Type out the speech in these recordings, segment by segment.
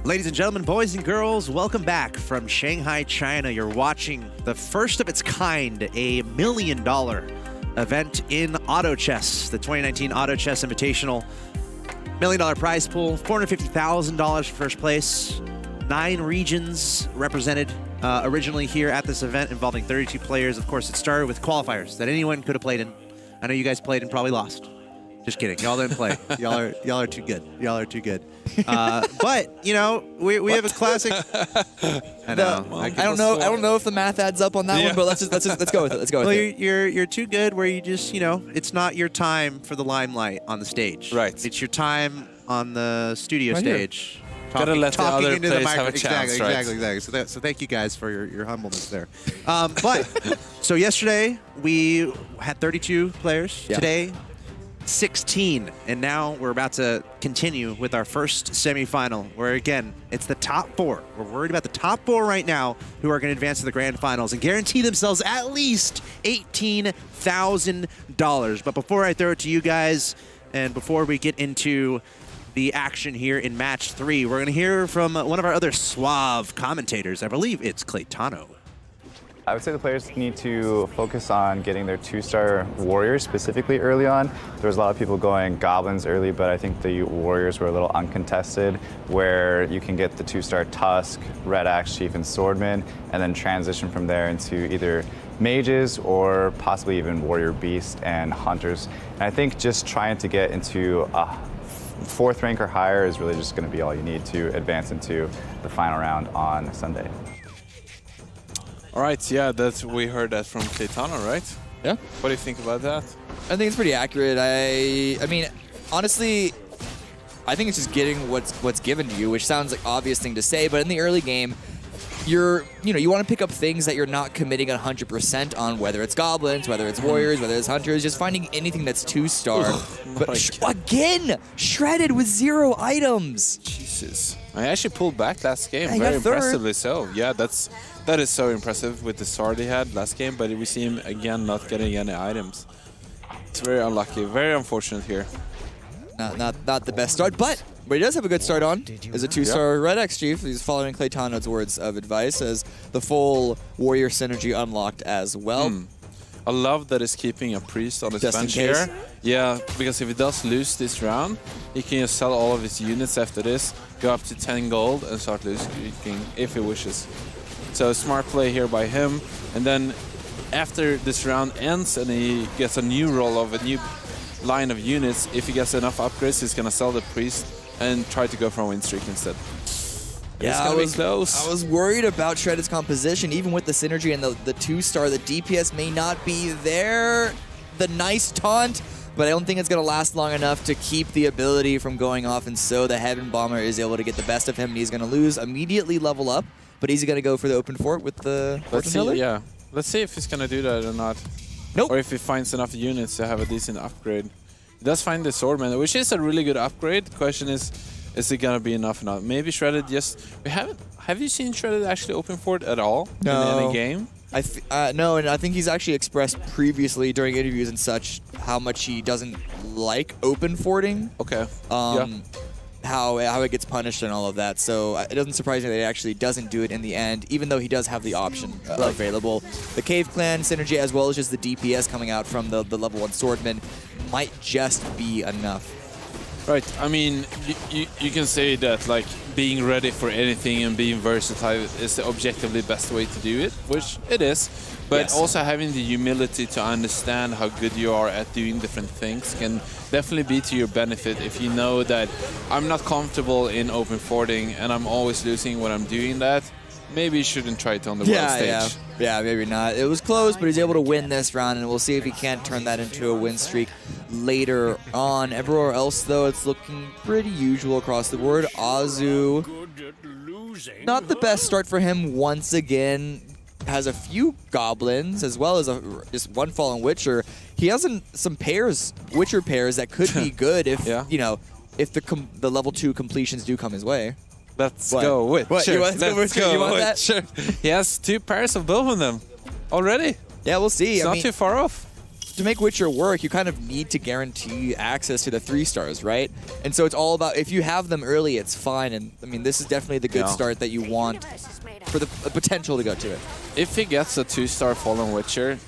Ladies and gentlemen, boys and girls, welcome back from Shanghai, China. You're watching the first of its kind, a $1 million event in Auto Chess, the 2019 Auto Chess Invitational. $1 million prize pool, $450,000 for first place. 9 regions represented originally here at this event, involving 32 players. Of course, it started with qualifiers that anyone could have played in. I know you guys played and probably lost. Just kidding. Y'all didn't play. Y'all are too good. Y'all are too good. But you know, we have a classic. I know. I don't know if the math adds up on that one, but let's go with it. Let's go with it. You're too good. Where you just it's not your time for the limelight on the stage. Right. It's your time on the studio stage. Gotta let the other players have a chance, Exactly. So thank you guys for your humbleness there. But so yesterday we had 32 players. Yeah. Today, 16, and now we're about to continue with our first semifinal, where again it's the top 4. We're worried about the top 4 right now, who are going to advance to the grand finals and guarantee themselves at least $18,000. But before I throw it to you guys, and before we get into the action here in match 3, we're going to hear from one of our other suave commentators. I believe it's Claytano. I would say the players need to focus on getting their 2-star warriors specifically early on. There was a lot of people going goblins early, but I think the warriors were a little uncontested, where you can get the 2-star Tusk, Red Axe Chief, and Swordman, and then transition from there into either mages or possibly even warrior beast and hunters. And I think just trying to get into a 4th rank or higher is really just going to be all you need to advance into the final round on Sunday. All right, yeah, we heard that from Claytano, right? Yeah. What do you think about that? I think it's pretty accurate. I mean, honestly, I think it's just getting what's given to you, which sounds like obvious thing to say, but in the early game, you want to pick up things that you're not committing 100% on, whether it's goblins, whether it's warriors, whether it's hunters, just finding anything that's 2-star. But again, shredded with 0 items. Jesus. I actually pulled back last game, yeah, very impressively so. Yeah, that is so impressive with the start he had last game, but we see him again not getting any items. It's very unlucky, very unfortunate here. Not the best start, but he does have a good start on. Is a 2-star Red Axe Chief. He's following Claytano's words of advice as the full warrior synergy unlocked as well. I love that he's keeping a priest on his Just bench in case. here. Yeah, because if he does lose this round, he can just sell all of his units after this, go up to 10 gold, and start losing if he wishes. So smart play here by him. And then after this round ends and he gets a new roll of a new line of units, if he gets enough upgrades, he's going to sell the priest and try to go for a win streak instead. Yeah, I was worried about Shredded's composition, even with the synergy and the 2-star. The DPS may not be there. The nice taunt, but I don't think it's going to last long enough to keep the ability from going off, and so the Heaven Bomber is able to get the best of him, and he's going to lose, immediately level up, but he's going to go for the open fort with the Let's see if he's going to do that or not. Nope. Or if he finds enough units to have a decent upgrade. He does find the Swordman, which is a really good upgrade. The question is it going to be enough or not? Maybe Shredded have you seen Shredded actually open fort at all in any game? No, and I think he's actually expressed previously during interviews and such how much he doesn't like open forting. Okay. How it gets punished and all of that. So it doesn't surprise me that he actually doesn't do it in the end, even though he does have the option available. The Cave Clan synergy, as well as just the DPS coming out from the level 1 Swordman, might just be enough. Right. I mean, you can say that like being ready for anything and being versatile is the objectively best way to do it, which it is. But also having the humility to understand how good you are at doing different things can definitely be to your benefit if you know that I'm not comfortable in open forting and I'm always losing when I'm doing that. Maybe you shouldn't try it on the world stage. Yeah, maybe not. It was close, but he's able to win this round, and we'll see if he can't turn that into a win streak later on. Everywhere else, though, it's looking pretty usual across the board. Azu, not the best start for him once again. Has a few goblins as well as just one fallen witcher. He has some witcher pairs that could be good if if the level 2 completions do come his way. Let's go with Witcher. Let's go Witcher. He has 2 pairs of both of them already. Yeah, we'll see. It's not too far off. to make Witcher work, you kind of need to guarantee access to the 3 stars, right? And so it's all about, if you have them early, it's fine. And I mean, this is definitely the good start that you want for the potential to go to it. If he gets a 2-star Fallen Witcher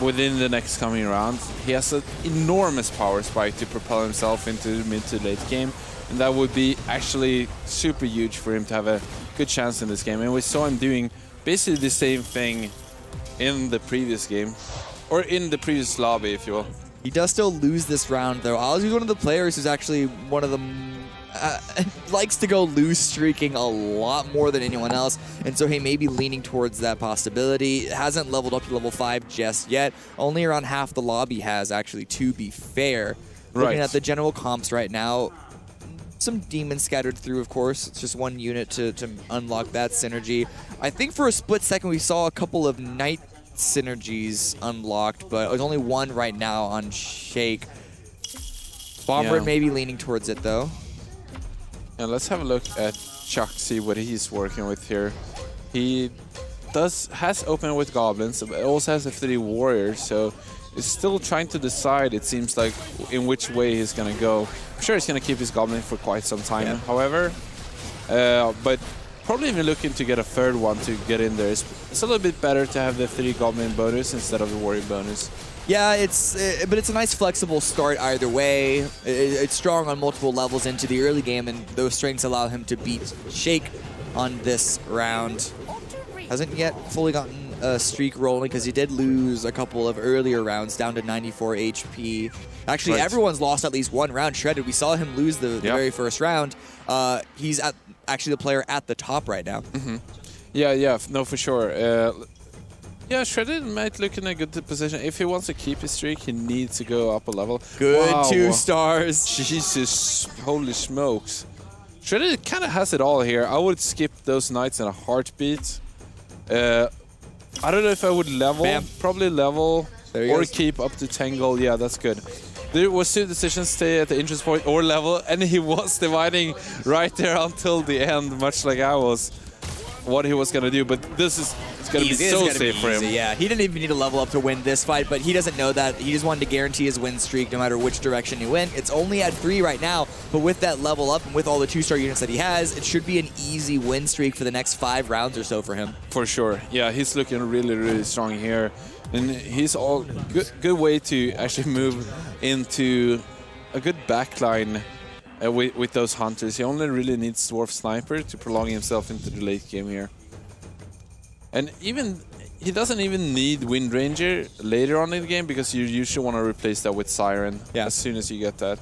within the next coming round, he has an enormous power spike to propel himself into the mid to late game. And that would be actually super huge for him to have a good chance in this game. And we saw him doing basically the same thing in the previous game, or in the previous lobby, if you will. He does still lose this round, though. Ozzy's one of the players who's actually one of the likes to go loose streaking a lot more than anyone else, and so he may be leaning towards that possibility. Hasn't leveled up to level 5 just yet. Only around half the lobby has, actually, to be fair. Looking at the general comps right now, some demons scattered through, of course. It's just one unit to unlock that synergy. I think for a split second we saw a couple of knight synergies unlocked, but there's only one right now on Shake. Bomber may be leaning towards it, though. And let's have a look at Chuck, see what he's working with here. He has opened with goblins, but also has a 3 warriors, so is still trying to decide, it seems like, in which way he's going to go. I'm sure he's going to keep his goblin for quite some time, however. But probably even looking to get a 3rd one to get in there. It's a little bit better to have the 3 goblin bonus instead of the warrior bonus. Yeah, but it's a nice flexible start either way. It's strong on multiple levels into the early game, and those strengths allow him to beat Shake on this round. Hasn't yet fully gotten a streak rolling because he did lose a couple of earlier rounds down to 94 HP. Actually, everyone's lost at least one round. Shredded, we saw him lose the very first round. He's actually the player at the top right now. Yeah, no, for sure. Yeah, Shredded might look in a good position. If he wants to keep his streak, he needs to go up a level. Good 2 stars. Jesus, holy smokes. Shredded kind of has it all here. I would skip those knights in a heartbeat. I don't know if I would level. Probably level or keep up to 10 gold. Yeah, that's good. There was 2 decisions, stay at the entrance point or level, and he was dividing right there until the end, much like I was, what he was going to do. But this is going to be so safe for him. Yeah, he didn't even need to level up to win this fight, but he doesn't know that. He just wanted to guarantee his win streak no matter which direction he went. It's only at 3 right now, but with that level up and with all the 2-star units that he has, it should be an easy win streak for the next 5 rounds or so for him. For sure. Yeah, he's looking really, really strong here. And he's all good way to actually move into a good backline with those hunters. He only really needs Dwarf Sniper to prolong himself into the late game here. And he doesn't even need Wind Ranger later on in the game because you usually want to replace that with Siren as soon as you get that.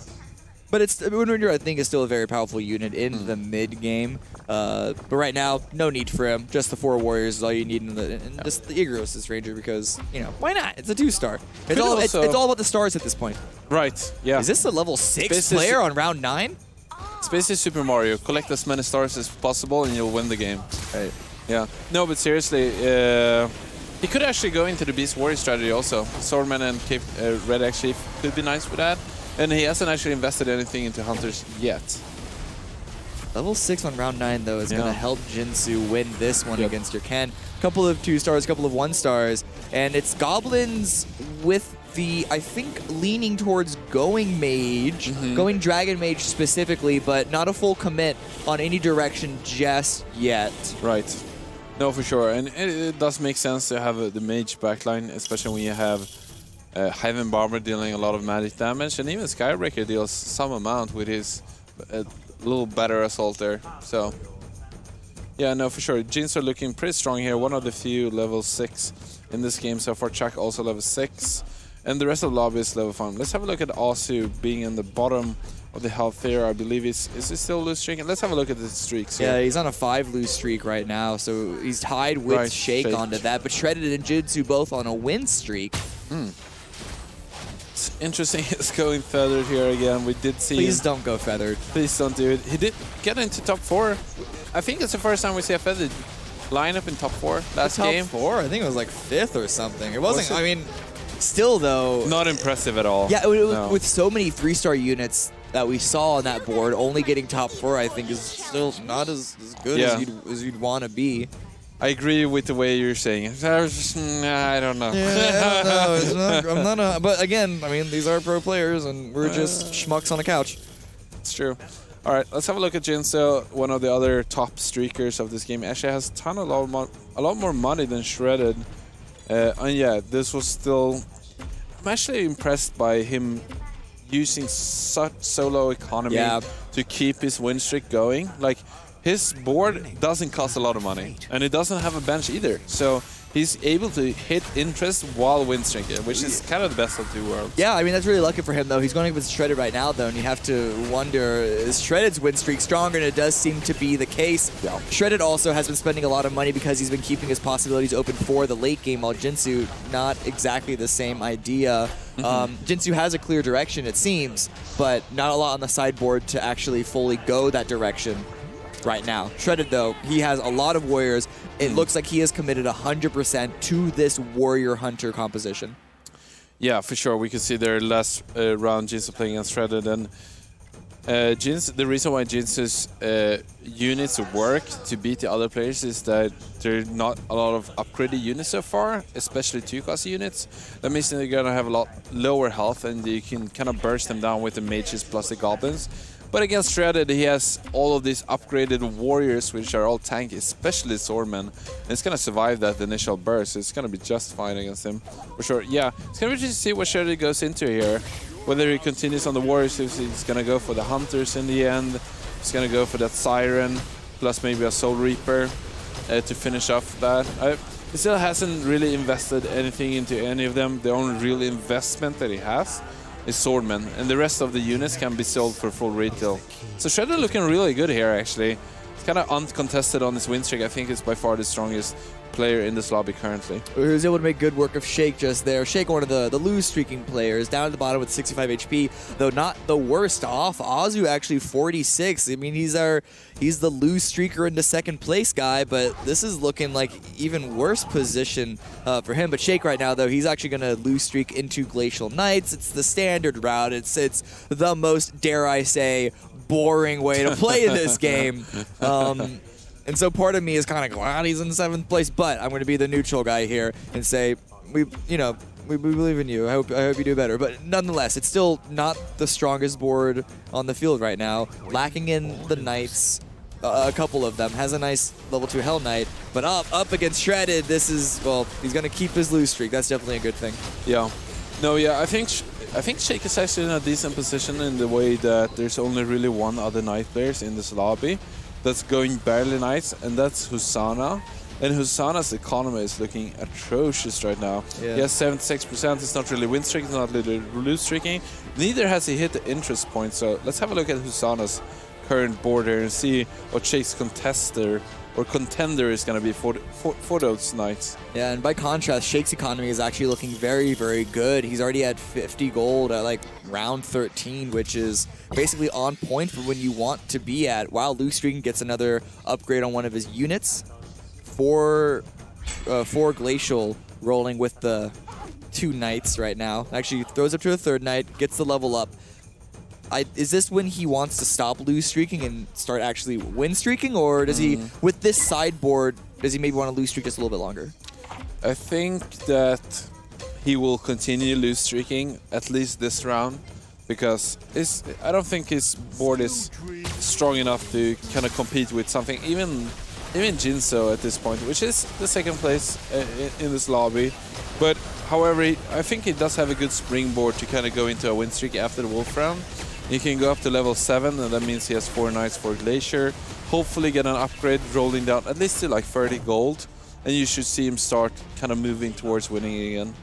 But Wind Ranger, I think, is still a very powerful unit in the mid game. But right now, no need for him. Just the 4 warriors is all you need, and just the Igros' Ranger because, you know, why not? It's a 2-star. It's all about the stars at this point. Right, yeah. Is this a level 6 player on round 9? It's basically Super Mario. Collect as many stars as possible and you'll win the game. Right. Yeah. No, but seriously, he could actually go into the Beast Warrior strategy also. Swordman and Cape Red actually could be nice with that. And he hasn't actually invested anything into Hunters yet. Level 6 on round 9, though, is going to help Jinsu win this one against your Ken. Couple of 2-stars, couple of 1-stars. And it's Goblins with the, I think, leaning towards going Mage, going Dragon Mage specifically, but not a full commit on any direction just yet. Right. No, for sure. And it does make sense to have the Mage backline, especially when you have Heaven Bomber dealing a lot of magic damage, and even Skybreaker deals some amount with his little better assault there. So, yeah, no, for sure. Jins are looking pretty strong here. One of the few level 6 in this game so far. Chuck also level 6. And the rest of the lobby is level 5. Let's have a look at Asu being in the bottom of the health here. I believe is he still lose streak? Let's have a look at the streaks here. Yeah, he's on a 5 lose streak right now, so he's tied with Shake onto that. But Shredded and Jinsu both on a win streak. It's interesting it's going feathered here again. We did see Please don't go feathered. Please don't do it. He did get into top 4. I think it's the first time we see a feathered lineup in top 4 last game. Top 4? I think it was like 5th or something. It wasn't, I mean, still though. Not impressive at all. Yeah, with so many 3-star units that we saw on that board, only getting top 4 I think is still not as good as you'd want to be. I agree with the way you're saying it. I don't know. Yeah, no, it's not, I'm not. But again, I mean, these are pro players, and we're just schmucks on a couch. It's true. All right, let's have a look at Jinso, one of the other top streakers of this game. Actually has a lot more money than Shredded. And yeah, this was still... I'm actually impressed by him using such solo economy to keep his win streak going. Like, his board doesn't cost a lot of money, and it doesn't have a bench either. So he's able to hit interest while win streaking, which is kind of the best of two worlds. Yeah, I mean, that's really lucky for him, though. He's going against Shredded right now, though, and you have to wonder, is Shredded's win streak stronger? And it does seem to be the case. Yeah. Shredded also has been spending a lot of money because he's been keeping his possibilities open for the late game, while Jinsu, not exactly the same idea. Jinsu has a clear direction, it seems, but not a lot on the sideboard to actually fully go that direction right now. Shredded, though, he has a lot of warriors. It looks like he has committed 100% to this warrior hunter composition. Yeah, for sure. We can see there last round Jinsu playing against Shredded, and the reason why Jinsu's units work to beat the other players is that there are not a lot of upgraded units so far, especially 2-class units. That means that they're going to have a lot lower health, and you can kind of burst them down with the mages plus the goblins. But against Shredded, he has all of these upgraded warriors, which are all tanky, especially Swordman. And it's going to survive that initial burst. It's going to be just fine against him, for sure. Yeah, it's going to be interesting to see what Shredded goes into here. Whether he continues on the warriors, if he's going to go for the hunters in the end. He's going to go for that Siren, plus maybe a Soul Reaper to finish off that. He still hasn't really invested anything into any of them. The only real investment that he has is Swordman, and the rest of the units can be sold for full retail. So Shredder looking really good here, actually. It's kind of uncontested on his win streak. I think it's by far the strongest player in this lobby currently. He was able to make good work of Shake just there. Shake, one of the lose streaking players, down at the bottom with 65 HP, though not the worst off. Azu actually 46. I mean, he's the lose streaker into second place guy, but this is looking like even worse position for him. But Shake right now, though, he's actually going to lose streak into Glacial Knights. It's the standard route. It's the most, dare I say, boring way to play this game. And so part of me is kind of glad he's in 7th place, but I'm going to be the neutral guy here and say, we believe in you. I hope you do better. But nonetheless, it's still not the strongest board on the field right now. Lacking in the Knights, a couple of them. Has a nice level 2 Hell Knight, but up against Shredded, this is, well, he's going to keep his lose streak. That's definitely a good thing. Yeah. No, yeah, I think Shake is actually in a decent position in the way that there's only really one other Knight players in this lobby that's going barely nice, and that's Husana. And Husana's economy is looking atrocious right now. Yeah. He has 76%. It's not really win streaking, it's not really lose streaking. Neither has he hit the interest point. So let's have a look at Husana's current board here and see what Shake's contender is going to be for those Knights. Yeah, and by contrast, Shake's economy is actually looking very, very good. He's already at 50 gold at like round 13, which is basically on point for when you want to be at. While Lose Streaking gets another upgrade on one of his units. For Glacial rolling with the 2 Knights right now. Actually throws up to a 3rd Knight, gets the level up. Is this when he wants to stop lose streaking and start actually win streaking, or does he, with this sideboard, does he maybe want to lose streak just a little bit longer? I think that he will continue lose streaking at least this round, because I don't think his board is strong enough to kind of compete with something, even Jinso at this point, which is the 2nd place in this lobby. But however, I think he does have a good springboard to kind of go into a win streak after the Wolf round. He can go up to level 7, and that means he has 4 Knights for Glacier. Hopefully get an upgrade rolling down at least to like 30 gold, and you should see him start kind of moving towards winning again.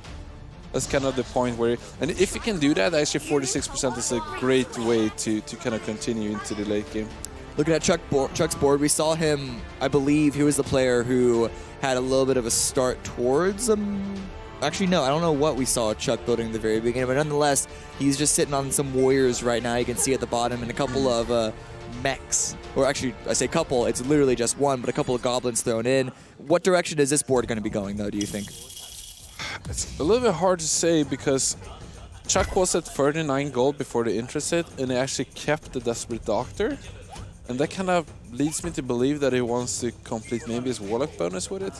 That's kind of the point where, and if he can do that, actually 46% is a great way to kind of continue into the late game. Looking at Chuck's board, we saw him, I believe he was the player who had a little bit of a start towards actually, no, I don't know what we saw Chuck building at the very beginning, but nonetheless, he's just sitting on some warriors right now. You can see at the bottom, and a couple of mechs. Or actually, I say couple, it's literally just one, but a couple of goblins thrown in. What direction is this board going to be going, though, do you think? It's a little bit hard to say, because Chuck was at 39 gold before the interest hit, and he actually kept the Desperate Doctor. And that kind of leads me to believe that he wants to complete maybe his Warlock bonus with it,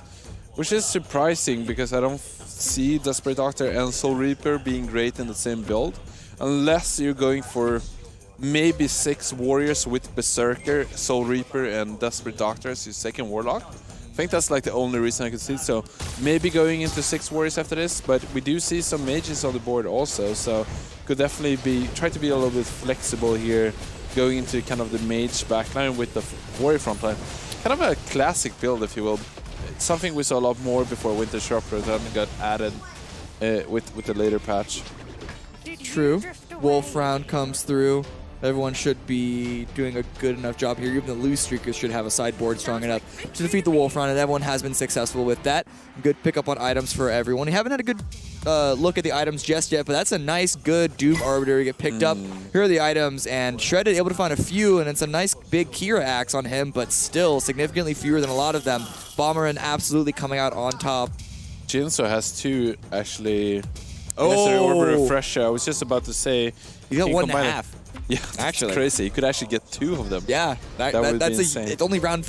which is surprising because I don't see Desperate Doctor and Soul Reaper being great in the same build, unless you're going for maybe 6 Warriors with Berserker, Soul Reaper, and Desperate Doctor as your second Warlock. I think that's like the only reason I could see. So maybe going into 6 Warriors after this, but we do see some mages on the board also, so could definitely be try to be a little bit flexible here, going into kind of the mage backline with the warrior frontline. Kind of a classic build, if you will. Something we saw a lot more before Winter Disruptor that got added with the later patch. True. Wolf round comes through. Everyone should be doing a good enough job here. Even the loose streakers should have a sideboard strong enough to defeat the Wolf round, and everyone has been successful with that. Good pickup on items for everyone. We haven't had a good look at the items just yet, but that's a nice, good Doom Arbiter to get picked up. Here are the items, and Shredded able to find a few, and it's a nice big Kira axe on him, but still significantly fewer than a lot of them. Bomberin absolutely coming out on top. Jinso has 2 actually. Oh! Order Refresher. I was just about to say. You got 1.5. Yeah, actually, crazy. You could actually get 2 of them. Yeah, that's insane. It's only round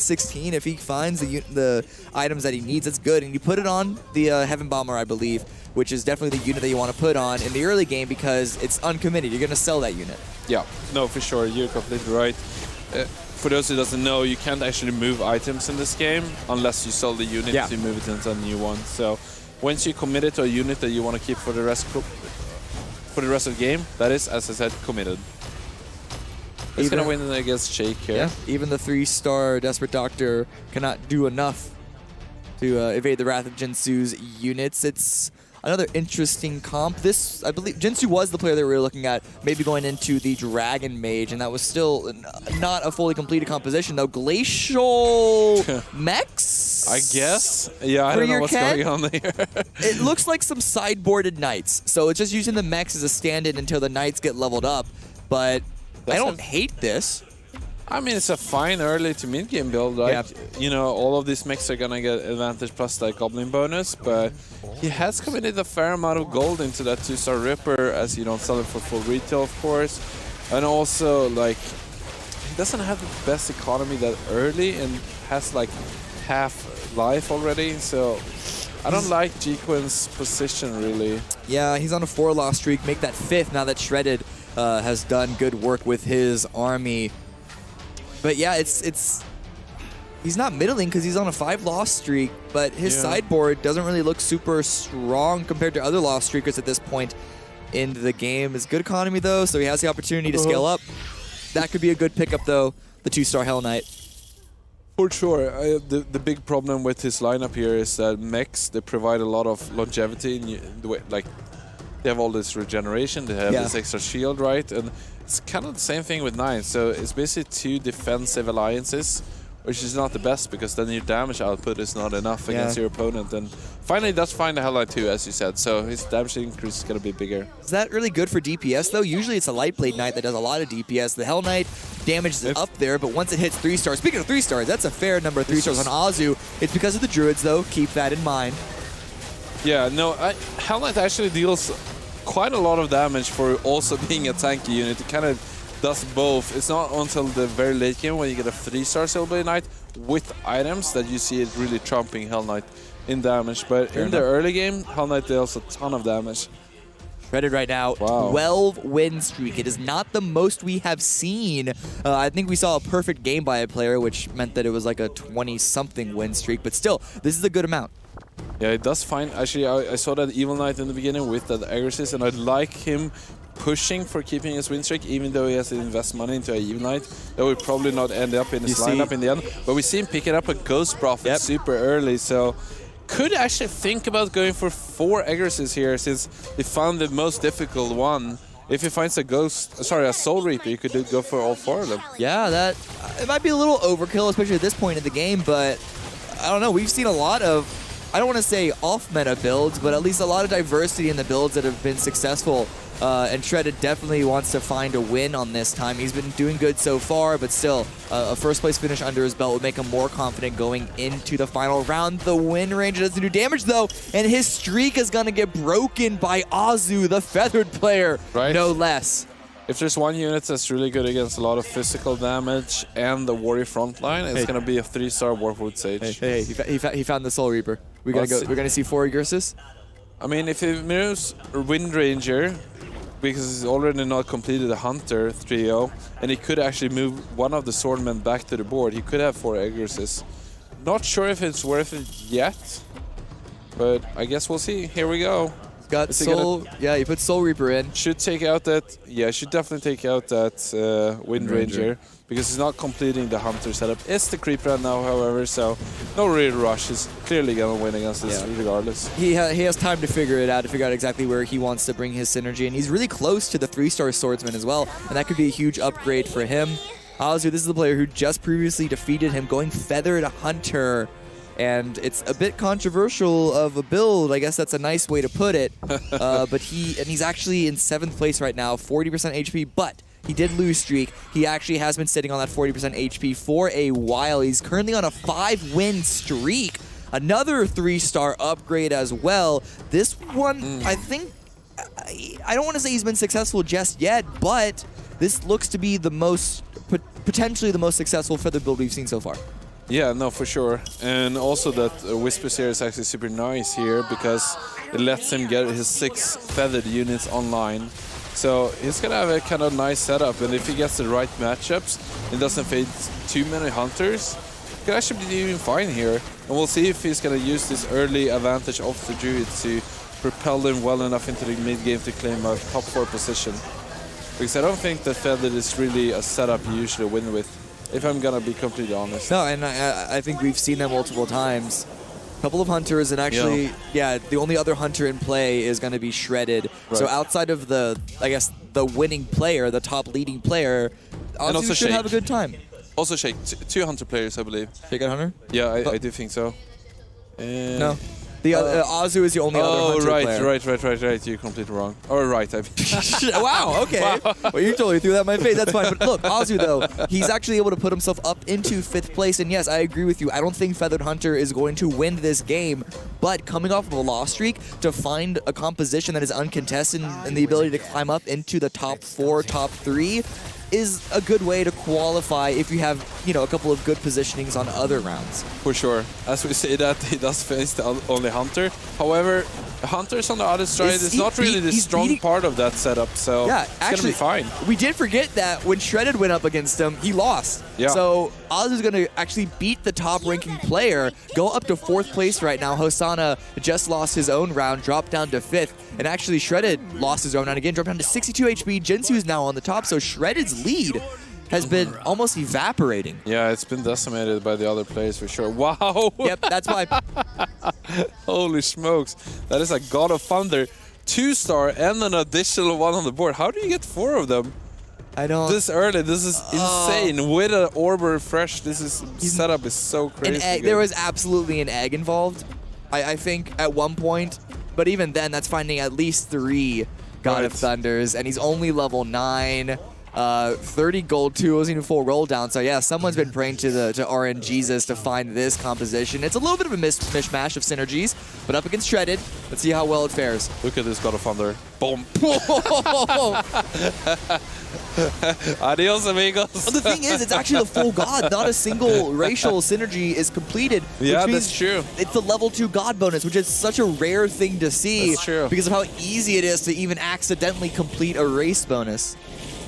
16. If he finds the items that he needs, that's good. And you put it on the Heaven Bomber, I believe, which is definitely the unit that you want to put on in the early game because it's uncommitted. You're going to sell that unit. Yeah, no, for sure. You're completely right. For those who doesn't know, you can't actually move items in this game unless you sell the unit to move it into a new one. So once you commit it to a unit that you want to keep for the rest of the game, that is, as I said, committed. He's going to win against Shake here. Yeah, even the 3-star Desperate Doctor cannot do enough to evade the Wrath of Jinsu's units. It's another interesting comp. This, I believe, Jinsu was the player that we were looking at, maybe going into the Dragon Mage, and that was still not a fully completed composition, though. Glacial Mechs? I guess. Yeah, I don't know what's going on there. It looks like some sideboarded Knights, so it's just using the Mechs as a stand-in until the Knights get leveled up, but I don't hate this. I mean, it's a fine early to mid-game build. Like, you know, all of these mechs are going to get advantage plus that Goblin bonus, but he has committed a fair amount of gold into that 2-star Ripper, as you don't sell it for full retail, of course. And also, like, he doesn't have the best economy that early and has, like, half life already, so I don't like G-Quin's position, really. Yeah, he's on a 4-loss streak, make that 5th now that Shredded has done good work with his army. But yeah, it's he's not middling because he's on a 5-loss streak, but his sideboard doesn't really look super strong compared to other loss streakers at this point in the game. It's good economy though, so he has the opportunity to scale up. That could be a good pickup though, the 2-star Hell Knight. For sure. The big problem with his lineup here is that mechs, they provide a lot of longevity in the way, like, they have all this regeneration, they have this extra shield, right? And it's kind of the same thing with 9. So it's basically 2 defensive alliances, which is not the best because then your damage output is not enough against your opponent. And finally, does find the Hell Knight too, as you said. So his damage increase is going to be bigger. Is that really good for DPS though? Usually it's a Lightblade Knight that does a lot of DPS. The Hell Knight damage is up there, but once it hits 3 stars, speaking of 3 stars, that's a fair number of 3 stars on Azu. It's because of the Druids though, keep that in mind. Yeah, no, Hell Knight actually deals quite a lot of damage for also being a tanky unit. It kind of does both. It's not until the very late game when you get a 3-star Silver Knight with items that you see it really trumping Hell Knight in damage. But in the early game, Hell Knight deals a ton of damage. Shredded right now, 12 win streak. It is not the most we have seen. I think we saw a perfect game by a player, which meant that it was like a 20-something win streak. But still, this is a good amount. Yeah, it does fine. Actually, I saw that Evil Knight in the beginning with that Aggresses, and I'd like him pushing for keeping his win streak, even though he has to invest money into a Evil Knight. That would probably not end up in his lineup in the end. But we see him picking up a Ghost Prophet super early, so could actually think about going for 4 Aggresses here, since he found the most difficult one. If he finds a Soul Reaper, you could go for all 4 of them. Yeah, it might be a little overkill, especially at this point in the game, but I don't know. We've seen a lot of, I don't want to say off-meta builds, but at least a lot of diversity in the builds that have been successful. And Shredded definitely wants to find a win on this time. He's been doing good so far, but still, a first-place finish under his belt would make him more confident going into the final round. The win range doesn't do damage, though, and his streak is going to get broken by Azu, the feathered player, no less. If there's one unit that's really good against a lot of physical damage and the warrior front line, it's going to be a 3-star Warfoot Sage. Hey, he found the Soul Reaper. We're gonna see 4 Ursus. I mean, if he moves Wind Ranger, because he's already not completed a Hunter 3-0, and he could actually move one of the Swordmen back to the board, he could have 4 Egruses. Not sure if it's worth it yet, but I guess we'll see. Here we go. Got Soul, yeah, he put Soul Reaper in. Should take out that, yeah, should definitely take out that Wind Ranger, because he's not completing the Hunter setup. It's the creep right now, however, so no real rush. He's clearly going to win against this regardless. He has time to figure it out, to figure out exactly where he wants to bring his synergy, and he's really close to the 3-star Swordsman as well, and that could be a huge upgrade for him. Azu, this is the player who just previously defeated him, going Feathered Hunter. And it's a bit controversial of a build. I guess that's a nice way to put it. But he's actually in 7th place right now, 40% HP, but he did lose streak. He actually has been sitting on that 40% HP for a while. He's currently on a 5-win streak. Another 3-star upgrade as well. This one, I think, I don't want to say he's been successful just yet, but this looks to be the most, potentially the most successful feather build we've seen so far. Yeah, no, for sure. And also that Whisper Seer is actually super nice here because it lets him get his 6 feathered units online. So he's going to have a kind of nice setup. And if he gets the right matchups and doesn't face too many hunters, he could actually be doing fine here. And we'll see if he's going to use this early advantage of the Druid to propel him well enough into the mid-game to claim a top 4 position. Because I don't think that feathered is really a setup you usually win with, if I'm gonna be completely honest. No, and I think we've seen that multiple times. A couple of hunters, and actually, yeah, the only other hunter in play is gonna be Shredded. Right. So outside of the, I guess, the winning player, the top leading player, Azu should have a good time. Also Shake, 2 hunter players, I believe. Shake out hunter? Yeah, I do think so. No. The Azu is the only other hunter player. Right. You're completely wrong. Or right, I mean. Wow, okay. Wow. Well, you totally threw that in my face. That's fine. But look, Azu, though, he's actually able to put himself up into 5th place. And yes, I agree with you. I don't think Feathered Hunter is going to win this game. But coming off of a loss streak, to find a composition that is uncontested and the ability to climb up into the top 4, top 3, is a good way to qualify if you have, you know, a couple of good positionings on other rounds. For sure. As we say that, he does face the only hunter. However, Hunters on the other side is not really the strong part of that setup, so yeah, it's going to be fine. We did forget that when Shredded went up against him, he lost. Yeah. So Oz is going to actually beat the top-ranking player, go up to 4th place right now. Hosanna just lost his own round, dropped down to 5th, and actually Shredded lost his own round again, dropped down to 62 HP. Jinsu is now on the top, so Shredded's lead has been almost evaporating. Yeah, it's been decimated by the other players for sure. Wow! Yep, that's why. Holy smokes. That is a God of Thunder. 2-star and an additional one on the board. How do you get 4 of them? I don't... This early, this is insane. With an Orb Refresh, setup is so crazy. There was absolutely an egg involved, I think, at one point. But even then, that's finding at least 3 God of Thunders, and he's only level 9. 30 gold too, wasn't even full roll down. So yeah, someone's been praying to RN Jesus to find this composition. It's a little bit of a mishmash of synergies, but up against Shredded, let's see how well it fares. Look at this God of Thunder. Boom. Adios, amigos. Well, the thing is, it's actually the full God. Not a single racial synergy is completed. Yeah, which means that's true. It's the level 2 God bonus, which is such a rare thing to see. That's true. Because of how easy it is to even accidentally complete a race bonus.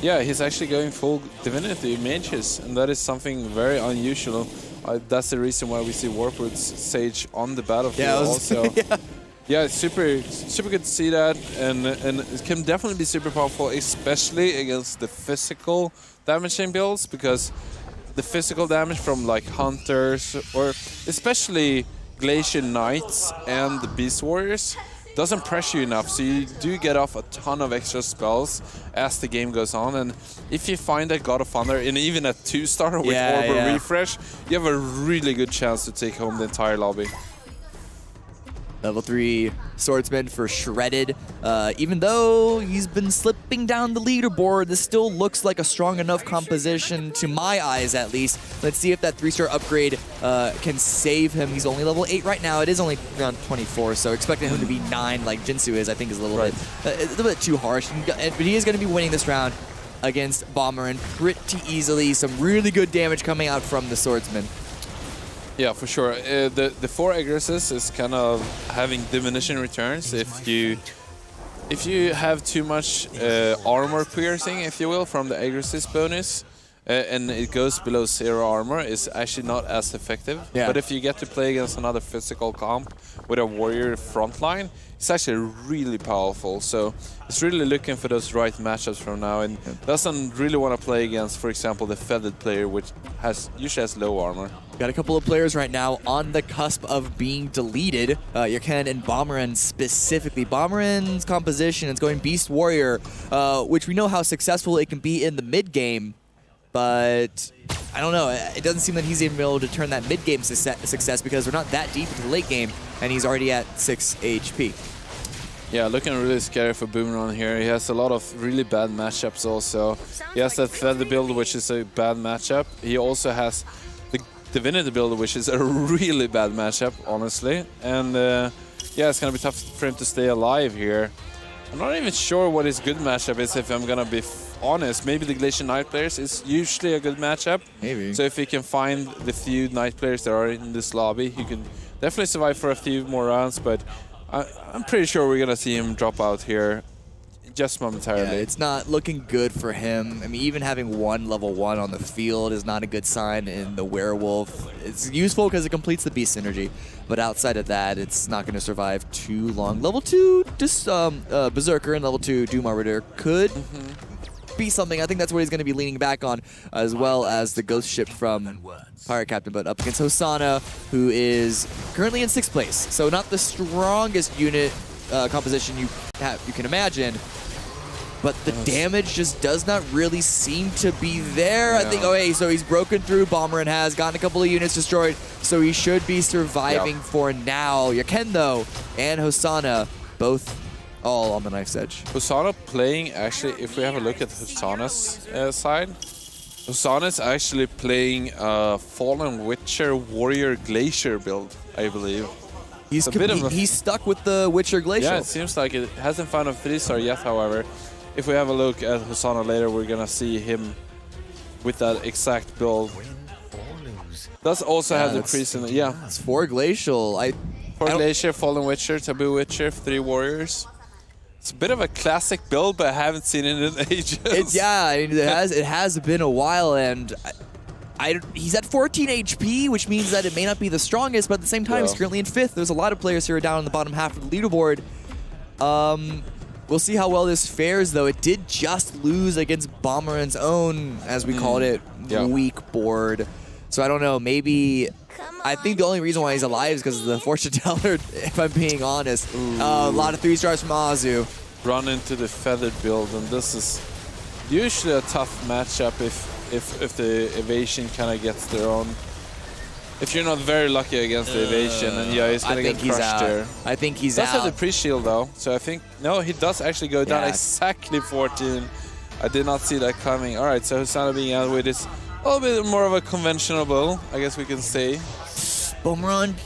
Yeah, he's actually going full Divinity Mages, and that is something very unusual. That's the reason why we see Warfoot's Sage on the battlefield also. Yeah, it's super good to see that, and it can definitely be super powerful, especially against the physical damaging builds, because the physical damage from like Hunters, or especially Glacier Knights and the Beast Warriors, doesn't pressure you enough, so you do get off a ton of extra spells as the game goes on. And if you find that God of Thunder in even a 2-star with Orb Refresh, you have a really good chance to take home the entire lobby. Level 3 Swordsman for Shredded. Even though he's been slipping down the leaderboard, this still looks like a strong enough composition, to my eyes at least. Let's see if that 3-star upgrade can save him. He's only level 8 right now. It is only around 24, so expecting him to be 9 like Jinsu is, I think, is a little bit too harsh. But he is going to be winning this round. against Bomberin pretty easily. Some really good damage coming out from the swordsman. Yeah, for sure. The 4 Agresses is kind of having diminishing returns if you have too much armor piercing, if you will, from the Agresses bonus. And it goes below 0 armor, is actually not as effective. Yeah. But if you get to play against another physical comp with a warrior frontline, it's actually really powerful. So it's really looking for those right matchups from now, and doesn't really want to play against, for example, the feathered player, which usually has low armor. Got a couple of players right now on the cusp of being deleted. Yaken and Bomberin specifically. Bomberin's composition is going Beast Warrior, which we know how successful it can be in the mid game. But I don't know, it doesn't seem that he's even able to turn that mid-game success because we're not that deep into the late game, and he's already at 6 HP. Yeah, looking really scary for Boomerang here. He has a lot of really bad matchups also. He has that Feather build, which is a bad matchup. He also has the Divinity build, which is a really bad matchup, honestly. And yeah, it's going to be tough for him to stay alive here. I'm not even sure what his good matchup is, if I'm going to be honest. Maybe the Glacier Knight players is usually a good matchup. Maybe. So if he can find the few Knight players that are in this lobby, he can definitely survive for a few more rounds, but I'm pretty sure we're going to see him drop out here just momentarily. Yeah, it's not looking good for him. I mean, even having one level 1 on the field is not a good sign in the Werewolf. It's useful because it completes the Beast synergy, but outside of that, it's not going to survive too long. Level 2, just Berserker, and level 2 Doom Arbiter could be something. I think that's what he's going to be leaning back on, as well as the Ghost Ship from Pirate Captain, but up against Hosanna, who is currently in 6th place. So not the strongest unit composition you can imagine, but the damage just does not really seem to be there. I think, okay, so he's broken through. Bomberin has gotten a couple of units destroyed, so he should be surviving for now. Yaken, though, and Hosanna, both all on the knife's edge. Hosanna playing, actually, if we have a look at Hosanna's side, Hosanna's actually playing Fallen Witcher Warrior Glacier build, I believe. He's stuck with the Witcher Glacier. Yeah, it seems like it. Hasn't found a 3-star yet, however. If we have a look at Hosanna later, we're gonna see him with that exact build. Does also have the priest in it. Yeah. It's 4 Glacial. 4 Glacier, Fallen Witcher, Taboo Witcher, 3 Warriors. It's a bit of a classic build, but I haven't seen it in ages. I mean, it has been a while, and he's at 14 HP, which means that it may not be the strongest, but at the same time, he's currently in 5th. There's a lot of players who are down in the bottom half of the leaderboard. We'll see how well this fares, though. It did just lose against Bomberin's own, as we called it, weak board. So I don't know, maybe... I think the only reason why he's alive is because of the fortune teller, if I'm being honest. A lot of 3-stars from Azu. Run into the feathered build, and this is usually a tough matchup if the evasion kind of gets their own. If you're not very lucky against the evasion, and he's going to get crushed there. I think he's out. He does have out. the pre-shield, though, so I think... No, he does actually go down exactly 14. I did not see that coming. All right, so Hosanna being out with this a little bit more of a conventional build, I guess we can say. Boomerang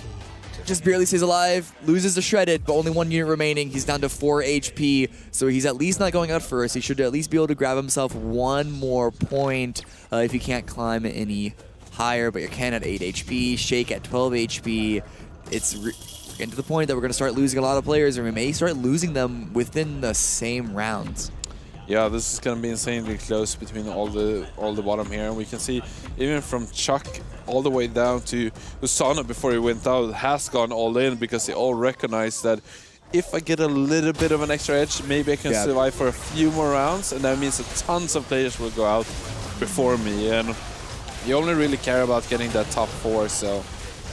just barely stays alive, loses the shredded, but only 1 unit remaining. He's down to 4 HP, so he's at least not going out first. He should at least be able to grab himself 1 more point if he can't climb any higher, but Yaken at 8 HP, Shake at 12 HP. It's getting to the point that we're going to start losing a lot of players, and we may start losing them within the same rounds. Yeah, this is going to be insanely close between all the bottom here, and we can see even from Chuck all the way down to Hosanna before he went out has gone all in, because they all recognize that if I get a little bit of an extra edge, maybe I can survive for a few more rounds, and that means that tons of players will go out before me, and you only really care about getting that top 4, so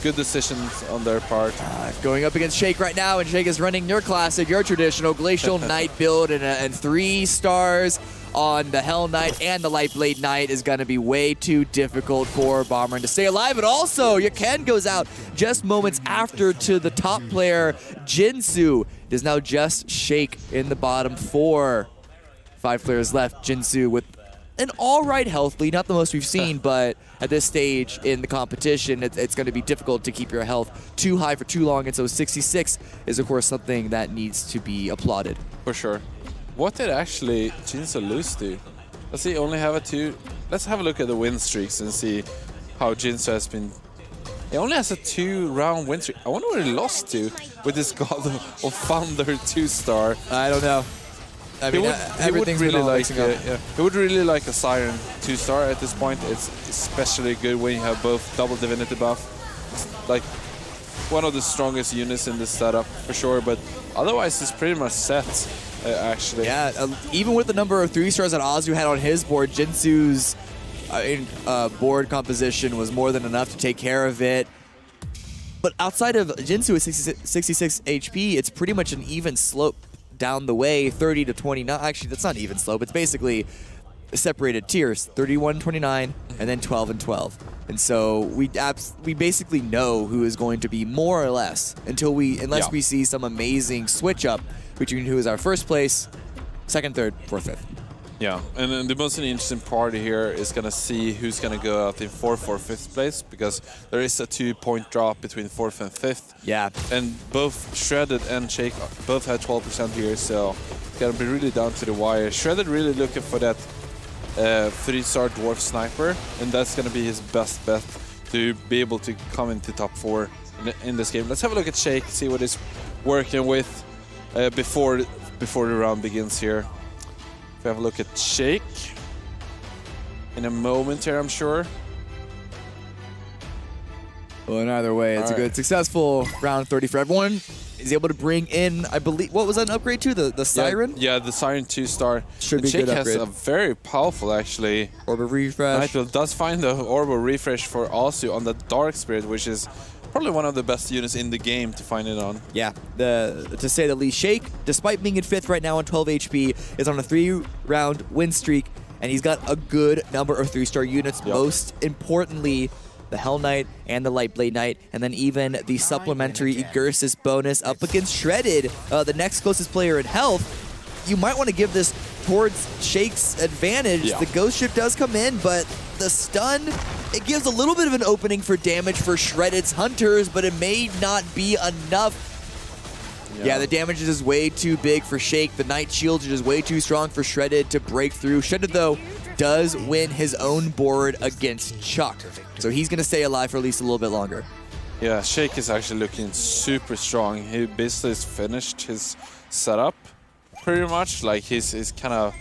good decisions on their part. Going up against Shake right now, and Shake is running your classic, your traditional Glacial Knight build, and 3 stars on the Hell Knight and the Lightblade Knight is going to be way too difficult for Bomberin to stay alive. But also, Yaken goes out just moments after to the top player, Jinsu. It is now just Shake in the bottom 4. 5 players left. Jinsu with an all-right health lead, not the most we've seen, but at this stage in the competition, it's going to be difficult to keep your health too high for too long, and so 66 is, of course, something that needs to be applauded. For sure. What did actually Jinsu lose to? Does he only have a 2? Let's have a look at the win streaks and see how Jinso has been. He only has a 2-round win streak. I wonder where he lost to with this God of Thunder 2-star. I don't know. I mean, everything's really been all like mixing up. he would really like a Siren 2-star at this point. It's especially good when you have both double divinity buff. It's like one of the strongest units in this setup for sure, but otherwise it's pretty much set actually. Yeah, even with the number of 3-stars that Azu had on his board, Jinsu's board composition was more than enough to take care of it. But outside of Jinsu at 66 HP, it's pretty much an even slope down the way, 30 to 29. Actually, that's not even slope. It's basically separated tiers, 31, 29, and then 12 and 12. And so we basically know who is going to be more or less unless we see some amazing switch up between who is our first place, second, third, fourth, fifth. Yeah, and then the most interesting part here is going to see who's going to go out in 4th or 5th place, because there is a 2-point drop between 4th and 5th. Yeah. And both Shredded and Shake both had 12% here, so it's going to be really down to the wire. Shredded really looking for that 3-star Dwarf Sniper, and that's going to be his best bet to be able to come into top 4 in this game. Let's have a look at Shake, see what he's working with before the round begins here. We have a look at Shake in a moment here, I'm sure. Well, in either way, it's a good, successful round 30 for everyone. He's able to bring in, I believe, what was that an upgrade to? The Siren? Yeah, the Siren 2-star. Should be Shake good has upgrade. a very powerful, actually. Orb of Refresh. Nightwheel does find the Orb of Refresh for Asu on the Dark Spirit, which is probably one of the best units in the game to find it on. Yeah, to say the least. Shake, despite being in 5th right now on 12 HP, is on a 3-round win streak, and he's got a good number of 3-star units. Yep. Most importantly, the Hell Knight and the Lightblade Knight, and then even the supplementary Egursus bonus up against Shredded, the next closest player in health. You might want to give this towards Shake's advantage. Yeah. The Ghost Ship does come in, but the stun, it gives a little bit of an opening for damage for Shredded's Hunters, but it may not be enough. Yeah, the damage is just way too big for Shake. The Night Shields are just way too strong for Shredded to break through. Shredded, though, does win his own board against Chuck, so he's going to stay alive for at least a little bit longer. Yeah, Shake is actually looking super strong. He basically has finished his setup pretty much. Like he's kind of,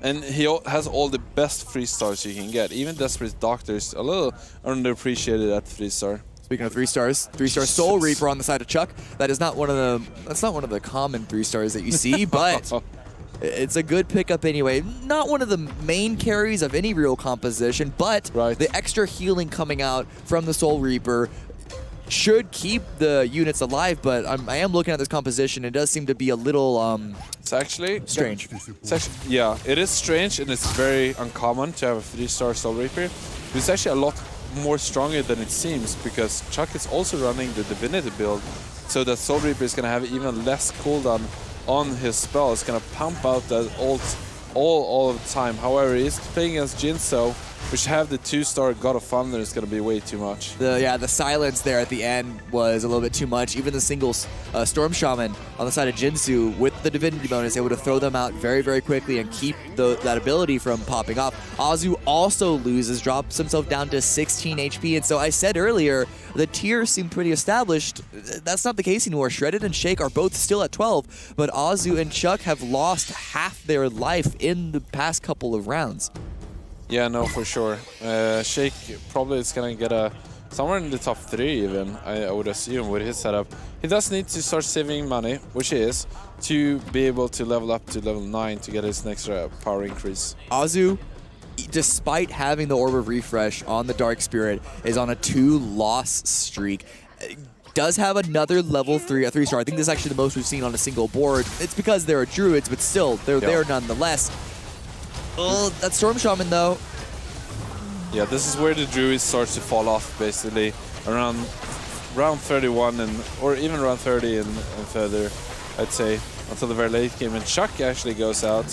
and he has all the best 3-stars you can get. Even Desperate Doctor is a little underappreciated at 3-star. Speaking of 3-stars, 3-star Soul Reaper on the side of Chuck. That's not one of the common 3-stars that you see, but it's a good pickup anyway. Not one of the main carries of any real composition, but the extra healing coming out from the Soul Reaper should keep the units alive, but I am looking at this composition. It does seem to be a little it's actually strange. It's actually, yeah, it is strange, and it's very uncommon to have a 3-star Soul Reaper. It's actually a lot more stronger than it seems, because Chuck is also running the Divinity build, so that Soul Reaper is going to have even less cooldown on his spell. It's going to pump out that ult all of the time. However, he's playing against Jinso, which have the 2-star God of Thunder, is going to be way too much. The silence there at the end was a little bit too much. Even the single Storm Shaman on the side of Jinsu with the Divinity bonus able to throw them out very, very quickly and keep that ability from popping off. Azu also loses, drops himself down to 16 HP, and so I said earlier, the tiers seem pretty established. That's not the case anymore. Shredded and Shake are both still at 12, but Azu and Chuck have lost half their life in the past couple of rounds. Yeah, no, for sure. Shake probably is going to get somewhere in the top 3 even, I would assume, with his setup. He does need to start saving money, which he is, to be able to level up to level 9 to get his next power increase. Azu, despite having the Orb of Refresh on the Dark Spirit, is on a 2-loss streak. Does have another level 3-star. I think this is actually the most we've seen on a single board. It's because there are Druids, but still, they're there nonetheless. Oh, that Storm Shaman, though. Yeah, this is where the Druid starts to fall off, basically, around round 31 or even round 30 and further, I'd say, until the very late game. And Chuck actually goes out.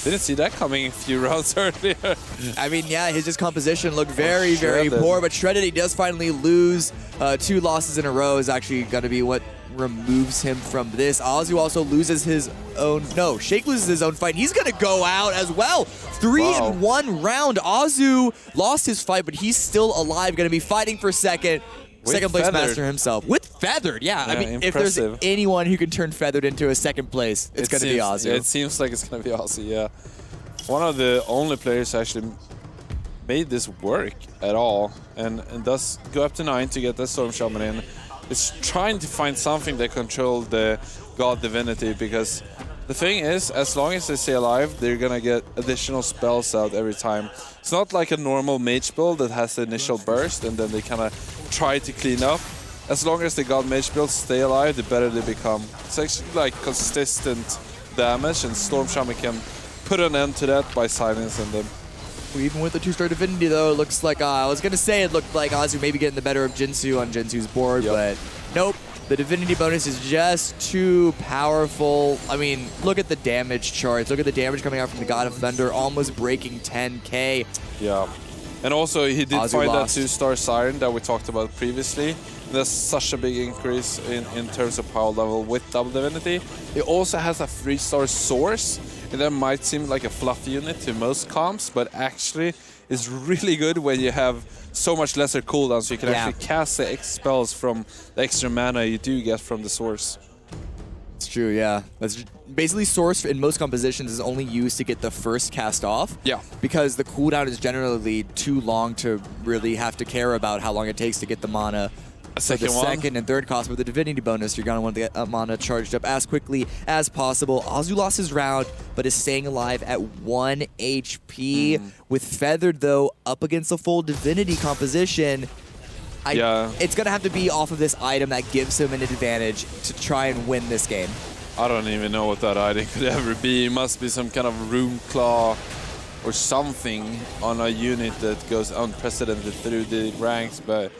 Didn't see that coming a few rounds earlier. I mean, yeah, his just composition looked very Shredded. poor, but Shredded, he does finally lose. 2 losses in a row is actually going to be what removes him from this. Azu also loses his own... No, Shake loses his own fight. He's going to go out as well. 3 in 1 round. Azu lost his fight, but he's still alive, going to be fighting for second. Second place Feathered. master himself. With Feathered, yeah. I mean, if there's impressive. anyone who can turn Feathered into a second place, it's going to be Azu. It seems like it's going to be Azu, yeah. One of the only players actually made this work at all and does go up to 9 to get the Storm Shaman in. It's trying to find something that control the God Divinity, because the thing is, as long as they stay alive, they're gonna get additional spells out every time. It's not like a normal mage build that has the initial burst and then they kind of try to clean up. As long as the God mage builds stay alive, the better they become. It's actually like consistent damage, and Storm Shaman can put an end to that by silencing them. Even with the 2-star Divinity, though, it looks like, I was going to say it looked like Azu maybe getting the better of Jinsu on Jinsu's board, but nope. The Divinity bonus is just too powerful. I mean, look at the damage charts. Look at the damage coming out from the God of Thunder, almost breaking 10k. Yeah. And also, he did Azu find lost. that 2-star Siren that we talked about previously. That's such a big increase in terms of power level with Double Divinity. It also has a 3-star Source, and that might seem like a fluffy unit to most comps, but actually is really good when you have so much lesser cooldown, so you can actually cast the X spells from the extra mana you do get from the Source. It's true, yeah. That's basically Source in most compositions is only used to get the first cast off. Yeah. Because the cooldown is generally too long to really have to care about how long it takes to get the mana. For the second and third cost. With the Divinity bonus, you're going to want to get mana charged up as quickly as possible. Azu lost his round, but is staying alive at 1 HP. With Feathered, though, up against a full Divinity composition, it's going to have to be off of this item that gives him an advantage to try and win this game. I don't even know what that item could ever be. It must be some kind of Rune Claw or something on a unit that goes unprecedented through the ranks, but...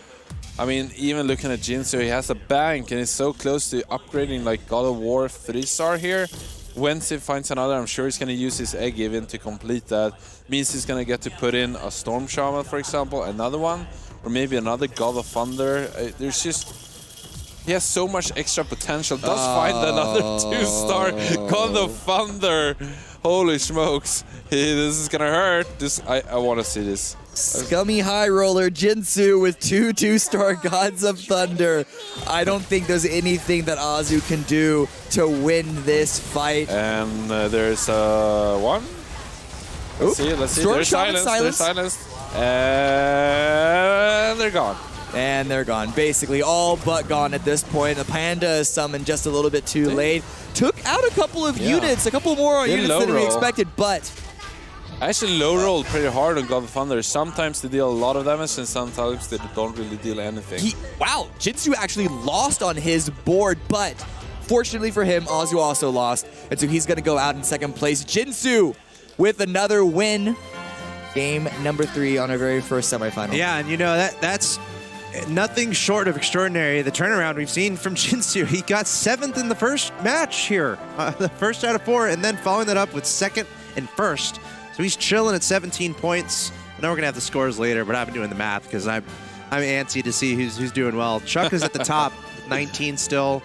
I mean, even looking at Jinsu, he has a bank and is so close to upgrading like God of War 3-star here. Once he finds another, I'm sure he's going to use his egg even to complete that. Means he's going to get to put in a Storm Shaman, for example, another one, or maybe another God of Thunder. There's just... He has so much extra potential. Does find another 2-star God of Thunder. Holy smokes. This is going to hurt. I want to see this. Scummy High Roller Jinsu with 2 2-star Gods of Thunder. I don't think there's anything that Azu can do to win this fight. And there's one. Let's see. They're silenced. And they're gone. And they're gone. Basically all but gone at this point. The Panda is summoned just a little bit too late. Took out a couple of units, a couple more units than we expected, but... I actually low rolled pretty hard on God of Thunder. Sometimes they deal a lot of damage and sometimes they don't really deal anything. Wow, Jinsu actually lost on his board, but fortunately for him, Azu also lost. And so he's going to go out in second place. Jinsu with another win. Game number 3 on our very first semifinal. Yeah, and you know, that's nothing short of extraordinary. The turnaround we've seen from Jinsu. He got 7th in the first match here. The first out of 4, and then following that up with 2nd and 1st. So he's chilling at 17 points. I know we're going to have the scores later, but I've been doing the math because I'm antsy to see who's doing well. Chuck is at the top, 19 still,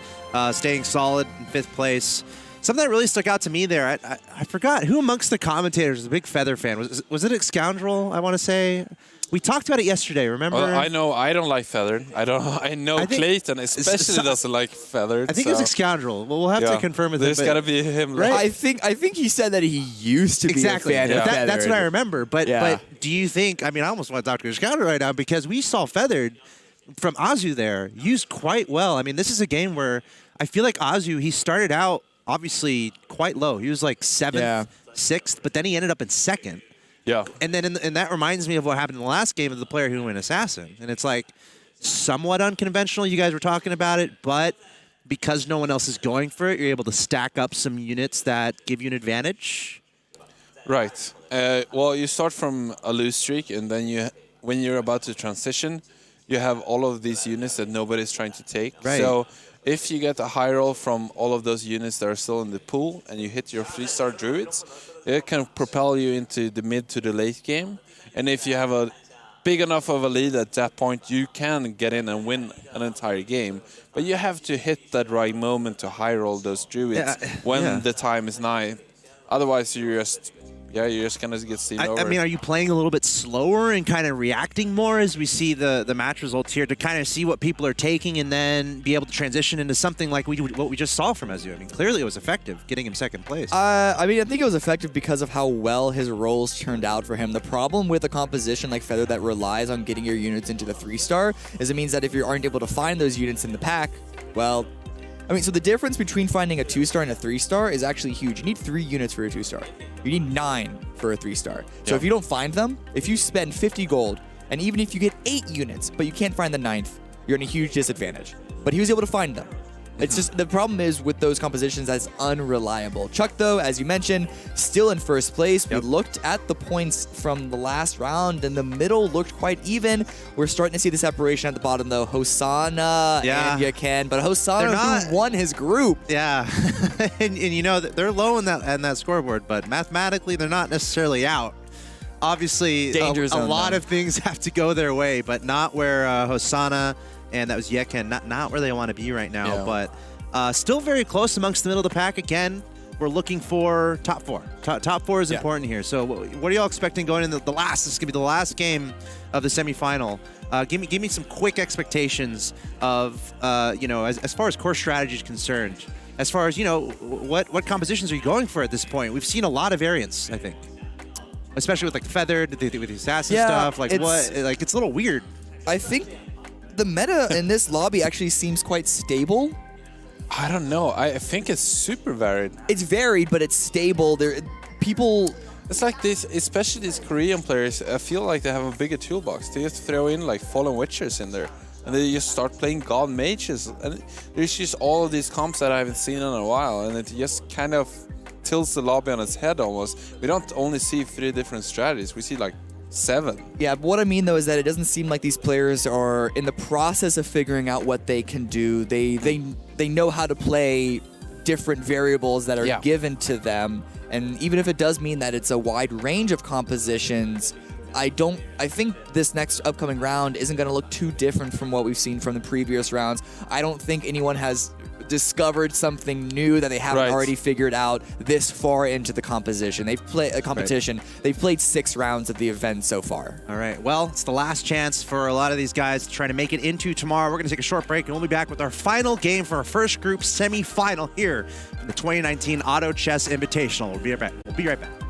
staying solid in 5th place. Something that really stuck out to me there, I forgot, who amongst the commentators is a big Feather fan? Was it a Scoundrel, I want to say? We talked about it yesterday, remember? Well, I know I don't like Feathered. I know Clayton especially doesn't like Feathered. I think it's a Scoundrel. Well, we'll have to confirm with him. There's got to be him. Right? I think he said that he used to be a fan of Feathered. That's what I remember. But do you think, I mean, I almost want to talk to a Scoundrel right now because we saw Feathered from Azu there used quite well. I mean, this is a game where I feel like Azu, he started out obviously quite low. He was like 7th, 6th, but then he ended up in 2nd. Yeah. And then and that reminds me of what happened in the last game of the player who went Assassin. And it's like somewhat unconventional. You guys were talking about it, but because no one else is going for it, you're able to stack up some units that give you an advantage. Right. Well, you start from a lose streak, and then when you're about to transition, you have all of these units that nobody's trying to take. Right. So if you get a high roll from all of those units that are still in the pool, and you hit your 3-star druids, It can propel you into the mid to the late game. And if you have a big enough of a lead at that point, you can get in and win an entire game. But you have to hit that right moment to high roll those druids when the time is nigh. Otherwise, you're just gonna get seen over. I mean, are you playing a little bit slower and kind of reacting more as we see the match results here to kind of see what people are taking and then be able to transition into something like what we just saw from Azu? I mean, clearly it was effective, getting him second place. I mean, I think it was effective because of how well his rolls turned out for him. The problem with a composition like Feather that relies on getting your units into the 3-star is it means that if you aren't able to find those units in the pack, well, I mean, so the difference between finding a 2-star and a 3-star is actually huge. You need 3 units for a 2-star. You need 9 for a 3-star. So if you don't find them, if you spend 50 gold, and even if you get 8 units, but you can't find the 9th, you're in a huge disadvantage. But he was able to find them. It's just, the problem is with those compositions that's unreliable. Chuck, though, as you mentioned, still in first place. We looked at the points from the last round, and the middle looked quite even. We're starting to see the separation at the bottom, though. Hosanna and Yakan, but Hosanna who won his group. Yeah, and you know, they're low in that scoreboard, but mathematically they're not necessarily out. Obviously, a lot of things have to go their way, but not where Hosanna and that was Yekin, not where they want to be right now, but still very close amongst the middle of the pack. Again, we're looking for top 4. Top 4 is important here. So what are y'all expecting going into the last? This is going to be the last game of the semifinal. Give me some quick expectations of, you know, as far as core strategy is concerned. As far as, you know, what compositions are you going for at this point? We've seen a lot of variants, I think. Especially with like Feathered, with the assassin stuff. Like it's a little weird. I think the meta in this lobby actually seems quite stable. I don't know. I think it's super varied. It's varied, but it's stable. It's like this, especially these Korean players, I feel like they have a bigger toolbox. They just throw in like Fallen Witchers in there. And they just start playing God Mages. And there's just all of these comps that I haven't seen in a while. And it just kind of tilts the lobby on its head almost. We don't only see 3 different strategies. We see like 7. Yeah, but what I mean though is that it doesn't seem like these players are in the process of figuring out what they can do. They know how to play different variables that are given to them, and even if it does mean that it's a wide range of compositions, I think this next upcoming round isn't going to look too different from what we've seen from the previous rounds. I don't think anyone has discovered something new that they haven't already figured out this far into the composition. They've played a competition. They've played 6 rounds of the event so far. All right. Well, it's the last chance for a lot of these guys to try to make it into tomorrow. We're going to take a short break, and we'll be back with our final game for our first group semi-final here in the 2019 Auto Chess Invitational. We'll be right back.